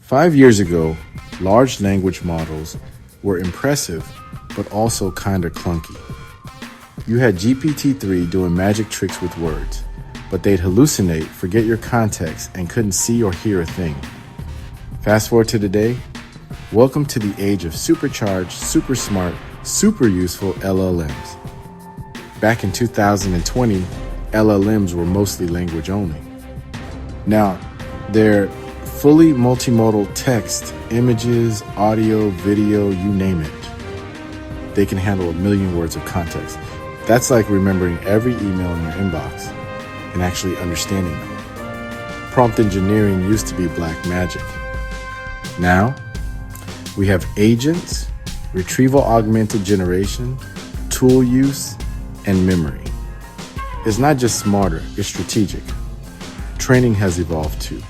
5 years ago, large language models were impressive, but also kinda clunky. You had GPT-3 doing magic tricks with words, but they'd hallucinate, forget your context, and couldn't see or hear a thing. Fast forward to today, welcome to the age of supercharged, super smart, super useful LLMs. Back in 2020, LLMs were mostly language only. Now, they're fully multimodal text, images, audio, video, you name it. They can handle 1 million words of context. That's like remembering every email in your inbox and actually understanding them. Prompt engineering used to be black magic. Now, we have agents, retrieval augmented generation, tool use, and memory. It's not just smarter, it's strategic. Training has evolved too.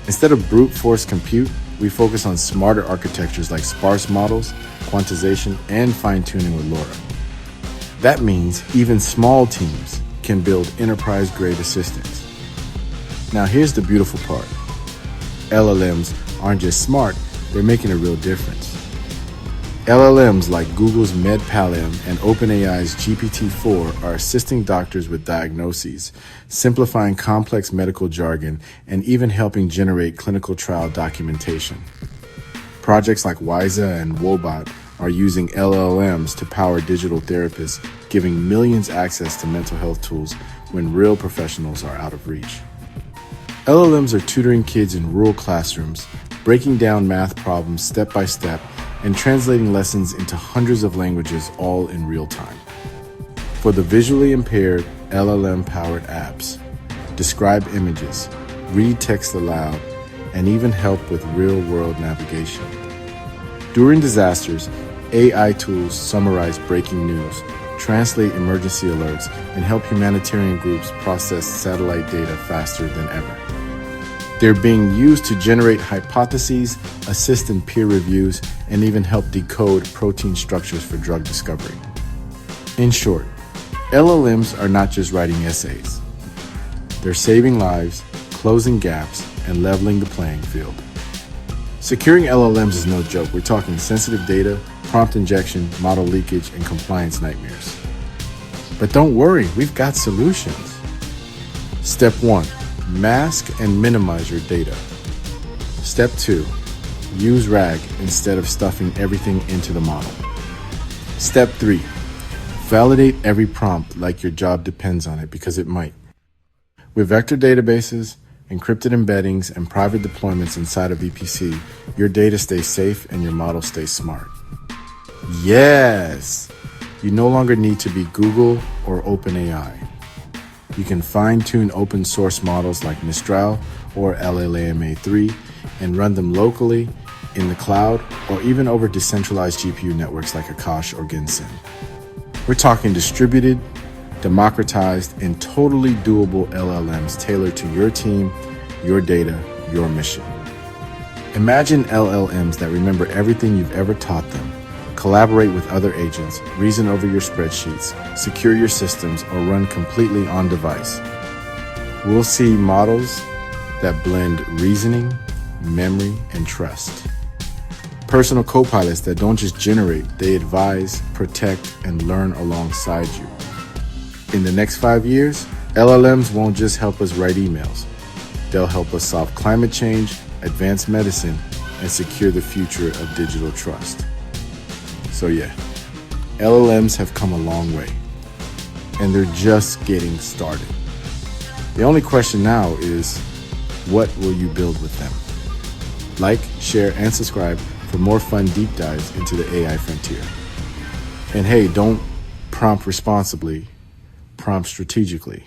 Instead of brute force compute, we focus on smarter architectures like sparse models, quantization, and fine-tuning with LoRa. That means even small teams can build enterprise-grade assistants. Now here's the beautiful part. LLMs aren't just smart, they're making a real difference. LLMs like Google's MedPalm and OpenAI's GPT-4 are assisting doctors with diagnoses, simplifying complex medical jargon, and even helping generate clinical trial documentation. Projects like WISA and Wobot are using LLMs to power digital therapists, giving millions access to mental health tools when real professionals are out of reach. LLMs are tutoring kids in rural classrooms, breaking down math problems step by step, and translating lessons into hundreds of languages all in real time. For the visually impaired, LLM-powered apps describe images, read text aloud, and even help with real-world navigation. During disasters, AI tools summarize breaking news, translate emergency alerts, and help humanitarian groups process satellite data faster than ever. They're being used to generate hypotheses, assist in peer reviews, and even help decode protein structures for drug discovery. In short, LLMs are not just writing essays. They're saving lives, closing gaps, and leveling the playing field. Securing LLMs is no joke. We're talking sensitive data, prompt injection, model leakage, and compliance nightmares. But don't worry, we've got solutions. Step 1. Mask and minimize your data. Step 2. Use RAG instead of stuffing everything into the model. Step 3. Validate every prompt like your job depends on it, because it might. With vector databases, encrypted embeddings, and private deployments inside of VPC, your data stays safe and your model stays smart. Yes! You no longer need to be Google or OpenAI. You can fine-tune open source models like Mistral or LLM-3 and run them locally, in the cloud, or even over decentralized GPU networks like Akash or Gensen. We're talking distributed, democratized, and totally doable LLMs tailored to your team, your data, your mission. Imagine LLMs that remember everything you've ever taught them, collaborate with other agents, reason over your spreadsheets, secure your systems, or run completely on device. We'll see models that blend reasoning, memory, and trust. Personal co-pilots that don't just generate, they advise, protect, and learn alongside you. In the next 5 years, LLMs won't just help us write emails. They'll help us solve climate change, advance medicine, and secure the future of digital trust. So yeah, LLMs have come a long way, and they're just getting started. The only question now is, what will you build with them? Like, share, and subscribe for more fun deep dives into the AI frontier. And hey, don't prompt responsibly, prompt strategically.